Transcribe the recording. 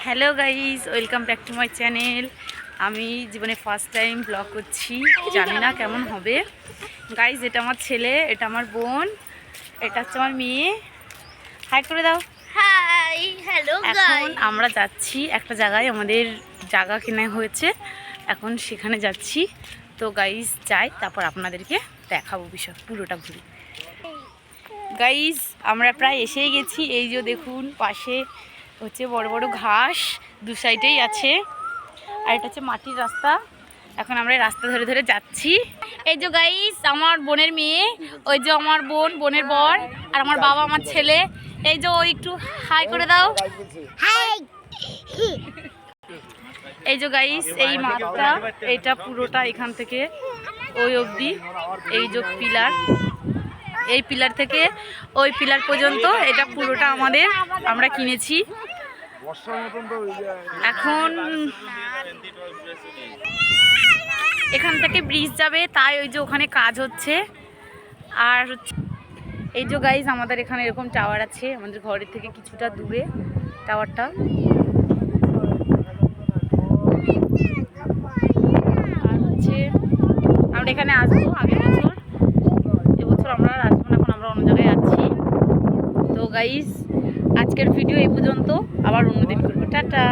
Hello guys, welcome back to my channel. আমি জীবনে first time blog করছি, জানি না কেমন হবে। গাইজ, এটা আমার ছেলে, এটা আমার বোন, এটা হচ্ছে আমার মেয়ে। হাই করে দাও। হাই, হ্যালো এখন আমরা যাচ্ছি একটা জায়গায়, আমাদের জায়গা কেনা হয়েছে, এখন সেখানে যাচ্ছি। তো গাইজ যাই, তারপর আপনাদেরকে দেখাবো বিষয় পুরোটা ঘুরে। গাইজ, আমরা প্রায় এসেই গেছি। এই যে দেখুন, পাশে হচ্ছে বড় বড় ঘাস, দু সাইডেই আছে, আর এটা হচ্ছে মাটির রাস্তা। এখন আমরা রাস্তা ধরে ধরে যাচ্ছি। এই যে গাইজ, আমার বোনের মেয়ে, ওই যে আমার বোন, বোনের বর, আর আমার বাবা, আমার ছেলে। এই যে ও একটু হাই করে দাও। হাই। এই যে গাইজ, এই মাঠটা, এটা পুরোটা এখান থেকে ওই অবধি, এই যে পিলার, এই পিলার থেকে ওই পিলার পর্যন্ত এটা পুরোটা আমাদের, আমরা কিনেছি। এখন এখান থেকে ব্রিজ যাবে, তাই ওই যে ওখানে কাজ হচ্ছে। আর এই যে গাইজ, আমাদের এখানে এরকম টাওয়ার আছে, আমাদের ঘরের থেকে কিছুটা দূরে টাওয়ারটা। আর হচ্ছে আমরা এখানে আসবো আগের বছর, এবছর আমরা আর আসবো না, এখন আমরা অন্য জায়গায় আছি। তো গাইজ, আজকের ভিডিও এই পর্যন্ত, আবার অন্যদিন করবো। টাটা।